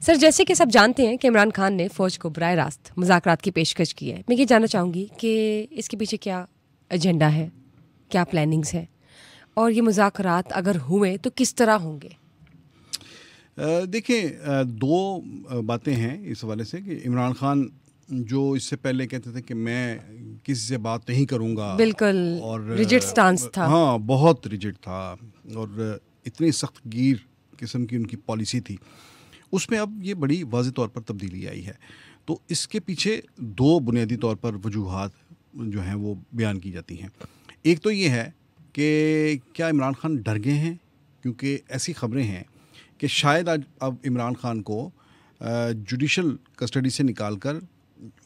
Sir, जैसे कि सब जानते हैं कि इमरान खान ने फ़ौज को बराह रास्त मुज़ाकरात की पेशकश की है। मैं ये जानना चाहूँगी कि इसके पीछे क्या एजेंडा है, क्या प्लानिंग्स है, और ये मुज़ाकरात अगर हुए तो किस तरह होंगे? देखिए, दो बातें हैं इस हवाले से कि इमरान खान जो इससे पहले कहते थे कि मैं किसी से बात नहीं करूँगा, बिल्कुल और रिजिड स्टांस था। हाँ, बहुत रिजिड था और इतनी सख्त गिर किस्म की उनकी पॉलिसी थी, उसमें अब ये बड़ी वाज़ेह तौर पर तब्दीली आई है। तो इसके पीछे दो बुनियादी तौर पर वजूहात जो हैं वो बयान की जाती हैं। एक तो ये है कि क्या इमरान खान डर गए हैं, क्योंकि ऐसी ख़बरें हैं कि शायद आज अब इमरान खान को जुडिशल कस्टडी से निकालकर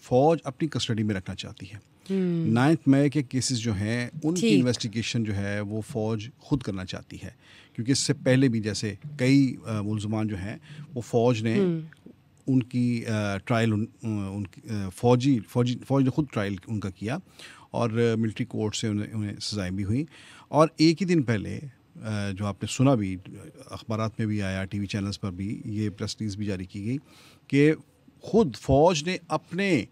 फ़ौज अपनी कस्टडी में रखना चाहती है। 9 मई के केसेस जो हैं उनकी ठीक। इन्वेस्टिगेशन जो है वो फ़ौज खुद करना चाहती है, क्योंकि इससे पहले भी जैसे कई मुल्ज़मान जो हैं वो फ़ौज ने उनकी ट्रायल उनकी फ़ौज ने खुद ट्रायल उनका किया और मिलिट्री कोर्ट से उन्हें सज़ाएँ भी हुई। और एक ही दिन पहले जो आपने सुना भी, अखबारात में भी आया, टीवी चैनल्स पर भी ये प्रेस रिलीज़ भी जारी की गई कि खुद फ़ौज ने अपने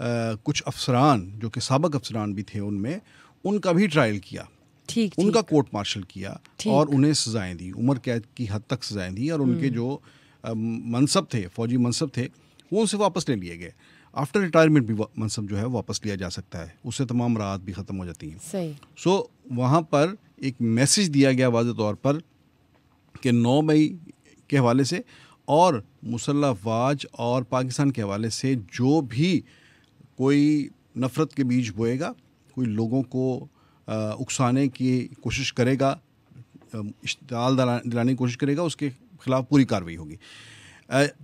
कुछ अफसरान जो कि साबिक़ अफसरान भी थे उनमें, उनका भी ट्रायल किया, ठीक उनका कोर्ट मार्शल किया ठीक। और उन्हें सज़ाएँ दी, उम्र कैद की हद तक सज़ाएँ दी, और उनके जो मनसब थे, फ़ौजी मनसब थे, वो उनसे वापस ले लिए गए। आफ्टर रिटायरमेंट भी मनसब जो है वापस लिया जा सकता है, उससे तमाम राहत भी ख़त्म हो जाती हैं। सही। सो वहाँ पर एक मैसेज दिया गया वाज़ेह तौर पर कि 9 मई के हवाले से और मुसल्लह अफ़वाज और पाकिस्तान के हवाले से जो भी कोई नफ़रत के बीज बोएगा, कोई लोगों को उकसाने की कोशिश करेगा, इश्तिआल दिलाने की कोशिश करेगा, उसके ख़िलाफ़ पूरी कार्रवाई होगी।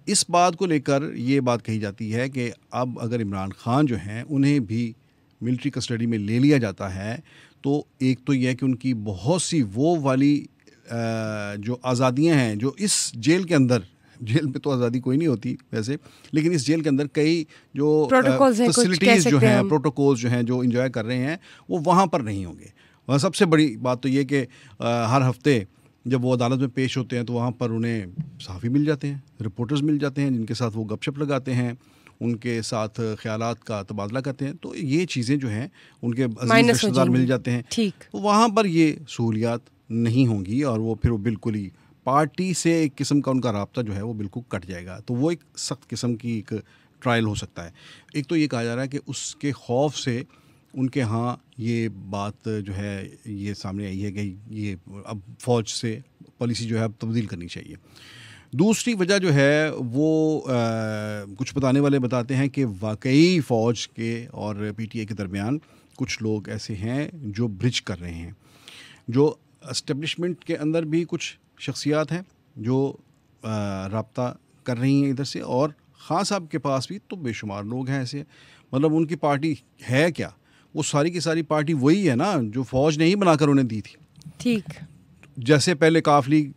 इस बात को लेकर ये बात कही जाती है कि अब अगर इमरान खान जो हैं उन्हें भी मिलिट्री कस्टडी में ले लिया जाता है, तो एक तो यह है कि उनकी बहुत सी वो वाली जो आज़ादियाँ हैं जो इस जेल के अंदर, जेल में तो आज़ादी कोई नहीं होती वैसे, लेकिन इस जेल के अंदर कई जो प्रोटोकॉल्स हैं, कुछ कह फैसिलिटीज़ जो सकते हैं हैं, हम। प्रोटोकॉल्स जो हैं जो इंजॉय कर रहे हैं, वो वहाँ पर नहीं होंगे। वह सबसे बड़ी बात तो ये कि हर हफ्ते जब वो अदालत में पेश होते हैं तो वहाँ पर उन्हें सहाफ़ी मिल जाते हैं, रिपोर्टर्स मिल जाते हैं, जिनके साथ वो गपशप लगाते हैं, उनके साथ ख़यालात का तबादला करते हैं। तो ये चीज़ें जो हैं उनके अज़ीज़ माइनस हो रिश्तेदार मिल जाएंगी। जाते हैं, ठीक। तो वहाँ पर ये सहूलियात नहीं होंगी और वो फिर वो बिल्कुल ही पार्टी से एक किस्म का उनका राब्ता जो है वो बिल्कुल कट जाएगा। तो वो एक सख्त किस्म की एक ट्रायल हो सकता है। एक तो ये कहा जा रहा है कि उसके खौफ से उनके यहाँ ये बात जो है ये सामने आई है कि ये अब फ़ौज से पॉलिसी जो है अब तब्दील करनी चाहिए। दूसरी वजह जो है वो कुछ बताने वाले बताते हैं कि वाकई फ़ौज के और पीटीआई के दरमियान कुछ लोग ऐसे हैं जो ब्रिज कर रहे हैं, जो एस्टेब्लिशमेंट के अंदर भी कुछ शख्सियात हैं जो राब्ता कर रही हैं इधर से, और ख़ान साहब के पास भी तो बेशुमार लोग हैं ऐसे। मतलब उनकी पार्टी है क्या, वो सारी की सारी पार्टी वही है ना जो फ़ौज ने ही बनाकर उन्हें दी थी। ठीक। जैसे पहले काफ लीग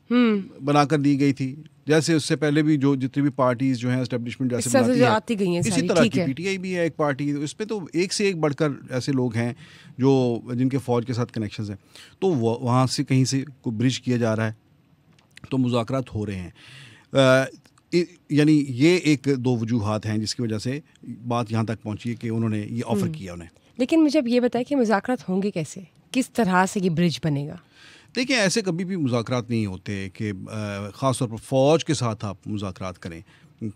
बनाकर दी गई थी, जैसे उससे पहले भी जो जितनी भी पार्टीज़ जो हैं एस्टेब्लिशमेंट जैसे इस तरह से बनाती जो है, आती गई हैं इसी सारी, तरह ठीक की है। पीटीआई भी है एक पार्टी, इसमें तो एक से एक बढ़कर ऐसे लोग हैं जो जिनके फ़ौज के साथ कनेक्शंस हैं। तो वहाँ से कहीं से कोई ब्रिज किया जा रहा है, तो मुज़ाकरात हो रहे हैं। यानी ये एक दो वजूहात हैं जिसकी वजह से बात यहाँ तक पहुँची है कि उन्होंने ये ऑफ़र किया उन्हें। लेकिन मुझे अब ये बताएं कि मुज़ाकरात होंगे कैसे, किस तरह से ये ब्रिज बनेगा? देखिए, ऐसे कभी भी मुज़ाकरात नहीं होते कि ख़ास तौर पर फ़ौज के साथ आप मुज़ाकरात करें।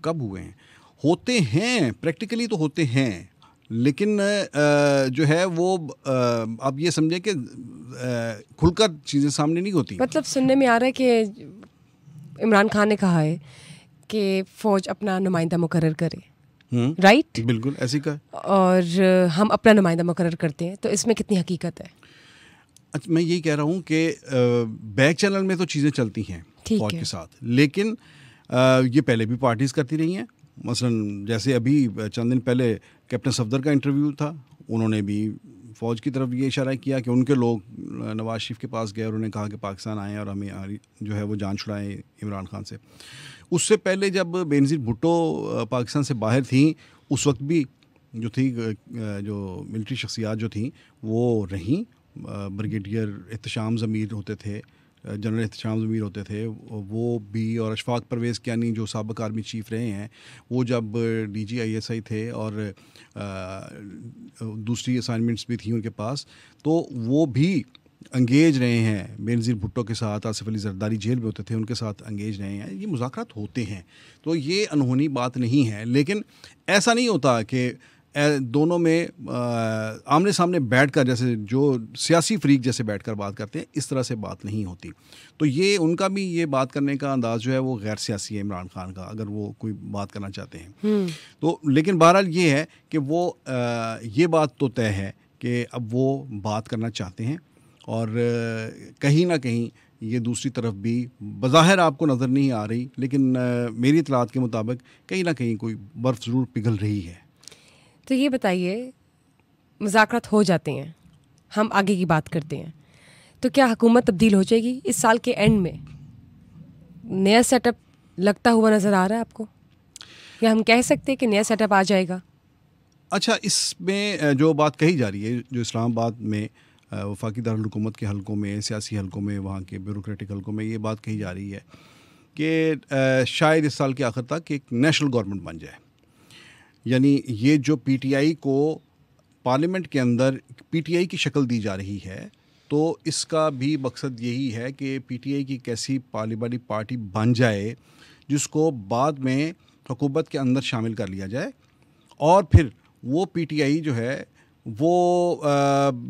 कब हुए हैं? होते हैं, प्रैक्टिकली तो होते हैं, लेकिन जो है वो आप ये समझें कि खुलकर चीज़ें सामने नहीं होती। मतलब सुनने में आ रहा है कि इमरान खान ने कहा है कि फ़ौज अपना नुमाइंदा मुकर्रर करे, राइट? बिल्कुल ऐसी का। और हम अपना नुमाइंदा मुकर्रर करते हैं, तो इसमें कितनी हकीकत है? अच्छा, मैं यही कह रहा हूँ कि बैक चैनल में तो चीज़ें चलती हैं ठीक फ़ौज है। के साथ, लेकिन ये पहले भी पार्टीज़ करती रही हैं। मसलन जैसे अभी चंद दिन पहले कैप्टन सफदर का इंटरव्यू था, उन्होंने भी फ़ौज की तरफ ये इशारा किया कि उनके लोग नवाज शरीफ के पास गए और उन्होंने कहा कि पाकिस्तान आएँ और हमें जो है वो जान छुड़ाएँ इमरान खान से। उससे पहले जब बेनज़ीर भुट्टो पाकिस्तान से बाहर थी, उस वक्त भी जो थी जो मिलिट्री शख्सियात जो थी वो रहीं। ब्रिगेडियर एहतशाम ज़मीर होते थे, जनरल एहतशाम ज़मीर होते थे वो भी, और अशफाक परवेज़ कियानी जो साबिक आर्मी चीफ रहे हैं, वो जब DGISI थे और दूसरी असाइनमेंट्स भी थी उनके पास, तो वो भी अंगेज रहे हैं बेनज़ीर भुट्टो के साथ। आसिफ अली जरदारी जेल में होते थे, उनके साथ अंगेज रहे हैं। ये मुज़ाकरात होते हैं, तो ये अनहोनी बात नहीं है। लेकिन ऐसा नहीं होता कि दोनों में आमने सामने बैठकर, जैसे जो सियासी फ्रीक जैसे बैठकर बात करते हैं, इस तरह से बात नहीं होती। तो ये उनका भी ये बात करने का अंदाज़ जो है वो गैर सियासी है इमरान खान का, अगर वो कोई बात करना चाहते हैं तो। लेकिन बहरहाल ये है कि वो ये बात तो तय है कि अब वो बात करना चाहते हैं, और कहीं ना कहीं ये दूसरी तरफ भी बज़ाहिर आपको नज़र नहीं आ रही, लेकिन मेरी इतलात के मुताबिक कहीं ना कहीं कोई बर्फ़ ज़रूर पिघल रही है। तो ये बताइए, मुज़ाकरात हो जाते हैं, हम आगे की बात करते हैं, तो क्या हुकूमत तब्दील हो जाएगी इस साल के एंड में? नया सेटअप लगता हुआ नज़र आ रहा है आपको, या हम कह सकते हैं कि नया सेटअप आ जाएगा? अच्छा, इसमें जो बात कही जा रही है, जो इस्लामाबाद में वफाकी दारुल हुकूमत के हलकों में, सियासी हलकों में, वहाँ के ब्यूरोक्रेटिक हलकों में ये बात कही जा रही है कि शायद इस साल के आखिर तक एक नेशनल गवर्नमेंट बन जाए। यानी ये जो PTI को पार्लियामेंट के अंदर PTI की शक्ल दी जा रही है, तो इसका भी मकसद यही है कि PTI की कैसी पार्लियामेंट्री पार्टी बन जाए जिसको बाद में हुकूमत के अंदर शामिल कर लिया जाए, और फिर वो PTI जो है वो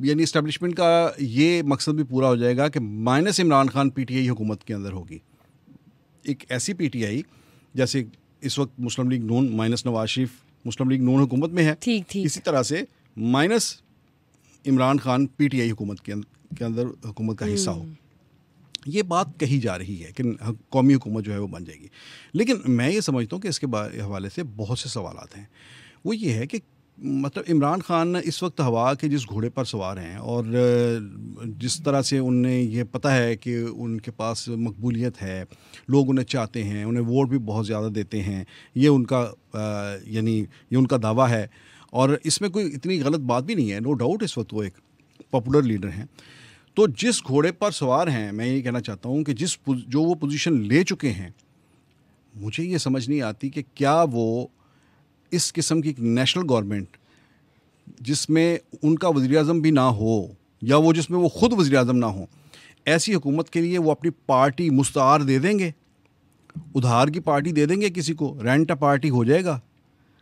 यानी इस्टेब्लिशमेंट का ये मकसद भी पूरा हो जाएगा कि माइनस इमरान खान PTI हुकूमत के अंदर होगी। एक ऐसी PTI जैसे इस वक्त मुस्लिम लीग नून माइनस नवाज शरीफ मुस्लिम लीग नून हुकूमत में है, ठीक। इसी तरह से माइनस इमरान खान PTI हुकूमत के अंदर हुकूमत का हिस्सा हो। ये बात कही जा रही है कि कौमी हुकूमत जो है वो बन जाएगी। लेकिन मैं ये समझता हूँ कि इसके हवाले से बहुत से सवालात हैं। वो ये है कि मतलब इमरान खान इस वक्त हवा के जिस घोड़े पर सवार हैं, और जिस तरह से उन्हें ये पता है कि उनके पास मकबूलियत है, लोग उन्हें चाहते हैं, उन्हें वोट भी बहुत ज़्यादा देते हैं, ये उनका यानी ये उनका दावा है, और इसमें कोई इतनी गलत बात भी नहीं है। नो डाउट इस वक्त वो एक पॉपुलर लीडर हैं। तो जिस घोड़े पर सवार हैं, मैं ये कहना चाहता हूँ कि जो वो पोजीशन ले चुके हैं, मुझे ये समझ नहीं आती कि क्या वो इस किस्म की नेशनल गवर्नमेंट जिसमें उनका वज़ीर-ए-आज़म भी ना हो, या वो जिसमें वो ख़ुद वज़ीर-ए-आज़म ना हो, ऐसी हुकूमत के लिए वो अपनी पार्टी मुस्तार दे देंगे, उधार की पार्टी दे देंगे किसी को, रेंट अ पार्टी हो जाएगा।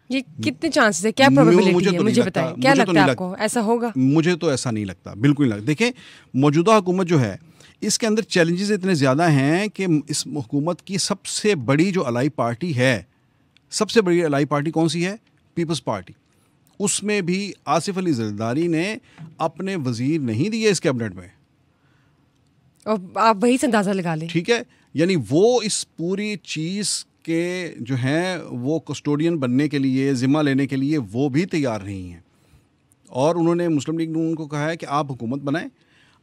ये कितने चांसेस है, क्या प्रोबेबिलिटी है, मुझे बताएं, क्या लगता है आपको, ऐसा होगा? मुझे तो ऐसा नहीं लगता, बिल्कुल नहीं लगता। देखें, मौजूदा हुकूमत जो है इसके अंदर चैलेंजेस इतने ज़्यादा हैं कि इस हुकूमत की सबसे बड़ी जो अलाई पार्टी है, सबसे बड़ी अलाई पार्टी कौन सी है? People's party. उसमें भी आसिफ अली जरदारी ने अपने वजीर नहीं दिए इस कैबिनेट में, और आप वही से अंदाज़ा लगा लें। ठीक है, यानी वो इस पूरी चीज़ के जो हैं वो कस्टोडियन बनने के लिए, ज़िम्मा लेने के लिए वो भी तैयार नहीं हैं। और उन्होंने मुस्लिम लीग नून को कहा है कि आप हुकूमत बनाएं,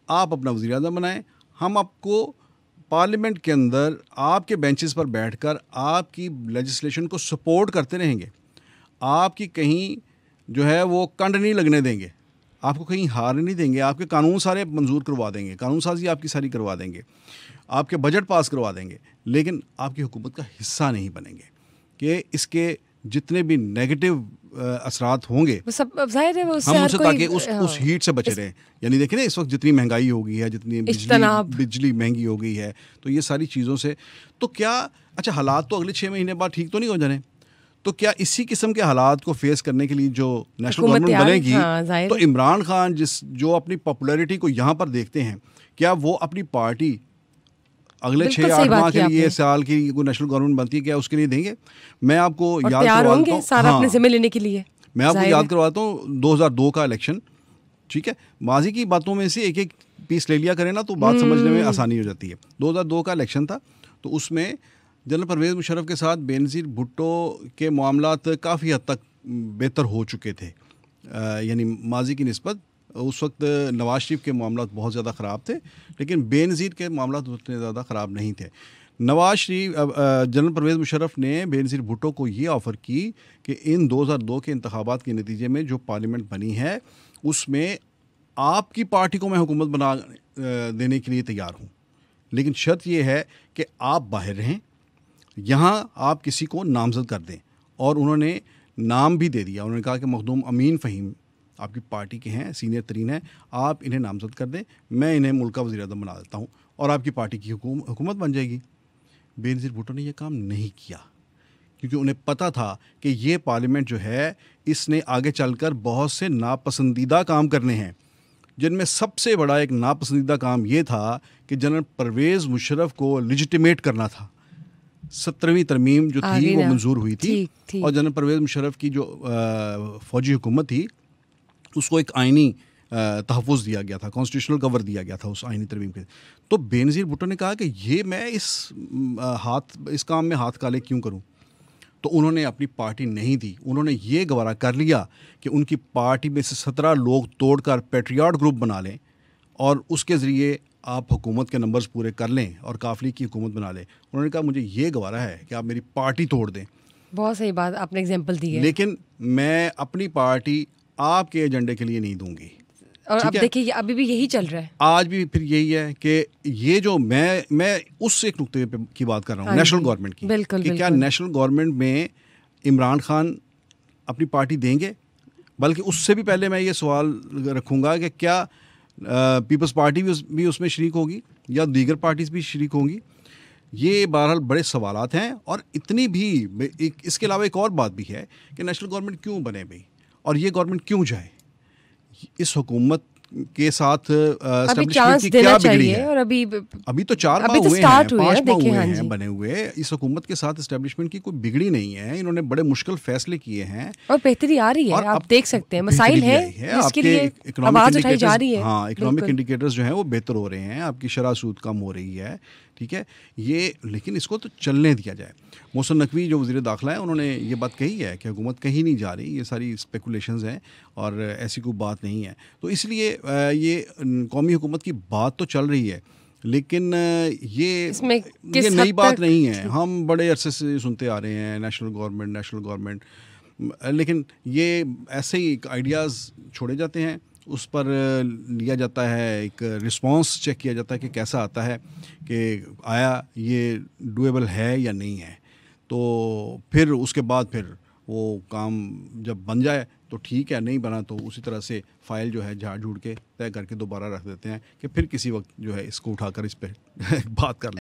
आप अपना वज़ीर-ए-आज़म बनाएं, हम आपको पार्लियामेंट के अंदर आपके बेंचेस पर बैठकर आपकी लेजिस्लेशन को सपोर्ट करते रहेंगे, आपकी कहीं जो है वो कंड नहीं लगने देंगे, आपको कहीं हार नहीं देंगे, आपके कानून सारे मंजूर करवा देंगे, कानून साजी आपकी सारी करवा देंगे, आपके बजट पास करवा देंगे, लेकिन आपकी हुकूमत का हिस्सा नहीं बनेंगे। कि इसके जितने भी नेगेटिव असरात होंगे वो सब जाहिर है, वो हम उनसे ताकि उस हीट से बचे रहें। यानी देखें ना, इस वक्त जितनी महंगाई हो गई है, जितनी बिजली महंगी हो गई है, तो ये सारी चीज़ों से तो क्या, अच्छा हालात तो अगले 6 महीने बाद ठीक तो नहीं हो जाने, तो क्या इसी किस्म के हालात को फेस करने के लिए जो नेशनल गवर्नमेंट बनेगी, तो इमरान खान जो अपनी पॉपुलैरिटी को यहाँ पर देखते हैं, क्या वो अपनी पार्टी अगले 6-8 माह के लिए, साल की कोई नेशनल गवर्नमेंट बनती है, क्या उसके लिए देंगे? मैं आपको याद करवाता हूँ, सारा अपने ज़िम्मे लेने के लिए मैं आपको याद करवाता हूँ 2002 का इलेक्शन, ठीक है, माजी की बातों में से एक एक पीस ले लिया करें ना, तो बात समझने में आसानी हो जाती है। 2002 का इलेक्शन था, तो उसमें जनरल परवेज़ मुशर्रफ के साथ बेनज़ीर भुट्टो के मामलात काफ़ी हद तक बेहतर हो चुके थे, यानी माजी की निस्बत। उस वक्त नवाज शरीफ के मामलात बहुत ज़्यादा ख़राब थे, लेकिन बेनज़ीर के मामलात उतने ज़्यादा ख़राब नहीं थे। नवाज शरीफ जनरल परवेज़ मुशर्रफ ने बेनज़ीर भुट्टो को ये ऑफ़र की कि इन 2002 के इंतखाबात के नतीजे में जो पार्लियामेंट बनी है उसमें आपकी पार्टी को मैं हुकूमत बना देने के लिए तैयार हूँ, लेकिन शर्त ये है कि आप बाहर रहें, यहाँ आप किसी को नामजद कर दें। और उन्होंने नाम भी दे दिया, उन्होंने कहा कि मखदूम अमीन फ़हीम आपकी पार्टी के हैं, सीनियर तरीन हैं, आप इन्हें नामजद कर दें, मैं इन्हें मुल्क का वज़ीर-ए-आज़म बना देता हूँ और आपकी पार्टी की हुकूमत बन जाएगी। बेनज़ीर भुट्टो ने यह काम नहीं किया, क्योंकि उन्हें पता था कि ये पार्लियामेंट जो है इसने आगे चलकर बहुत से नापसंदीदा काम करने हैं, जिनमें सबसे बड़ा एक नापसंदीदा काम ये था कि जनरल परवेज़ मुशर्रफ को लेजिटिमेट करना था। 17वीं तरमीम जो थी वो मंजूर हुई थी और जनरल परवेज़ मुशर्रफ की जो फ़ौजी हुकूमत थी उसको एक आइनी तहफ़्फ़ुज़ दिया गया था, कॉन्स्टिट्यूशनल कवर दिया गया था उस आइनी तरमीम के। तो बेनज़ीर भुट्टो ने कहा कि ये मैं इस काम में हाथ काले क्यों करूं। तो उन्होंने अपनी पार्टी नहीं दी, उन्होंने ये गवारा कर लिया कि उनकी पार्टी में से 17 लोग तोड़कर पैट्रियट ग्रुप बना लें और उसके ज़रिए आप हुकूमत के नंबर्स पूरे कर लें और काफिले की हुकूमत बना लें। उन्होंने कहा मुझे ये गवारा है कि आप मेरी पार्टी तोड़ दें। बहुत सही बात आपने एग्जांपल दी है, लेकिन मैं अपनी पार्टी आपके एजेंडे के लिए नहीं दूंगी। और अब देखिए अभी भी यही चल रहा है, आज भी फिर यही है कि ये जो मैं उस एक नुक्ते पे की बात कर रहा हूँ, नेशनल गवर्नमेंट की, कि क्या नेशनल गवर्नमेंट में इमरान खान अपनी पार्टी देंगे। बल्कि उससे भी पहले मैं ये सवाल रखूँगा कि क्या पीपल्स पार्टी भी उसमें शरीक होगी या दीगर पार्टीज भी शरीक होंगी। ये बहरहाल बड़े सवालात हैं। और इतनी भी इसके अलावा एक और बात भी है कि नेशनल गवर्नमेंट क्यों बने भाई, और ये गवर्नमेंट क्यों जाए। इस हुकूमत के साथ चांस देना चाहिए। और अभी तो 4 माह हुए हैं, 5 माह हुए हैं बने हुए। इस हुकूमत के साथ एस्टेब्लिशमेंट की कोई बिगड़ी नहीं है। इन्होंने बड़े मुश्किल फैसले किए हैं और बेहतरी आ रही है। आप देख सकते हैं मसाइल है जिसके लिए आवाज उठाई जा रही है। हाँ, इकोनॉमिक इंडिकेटर्स जो हैं वो बेहतर हो रहे हैं, आपकी शरह सूद कम हो रही है, ठीक है ये। लेकिन इसको तो चलने दिया जाए। मोहसिन नकवी जो वज़ीर दाखिला है उन्होंने ये बात कही है कि हुकूमत कहीं नहीं जा रही, ये सारी स्पेकुलेशंस हैं और ऐसी कोई बात नहीं है। तो इसलिए ये कौमी हुकूमत की बात तो चल रही है, लेकिन ये नई बात नहीं है। हम बड़े अरसे से सुनते आ रहे हैं नेशनल गवर्नमेंट, लेकिन ये ऐसे ही आइडियाज़ छोड़े जाते हैं, उस पर लिया जाता है, एक रिस्पांस चेक किया जाता है कि कैसा आता है, कि आया ये डूएबल है या नहीं है। तो फिर उसके बाद फिर वो काम जब बन जाए तो ठीक है, नहीं बना तो उसी तरह से फ़ाइल जो है झाड़ झूड़ के तय करके दोबारा रख देते हैं कि फिर किसी वक्त जो है इसको उठाकर इस पर बात कर लें।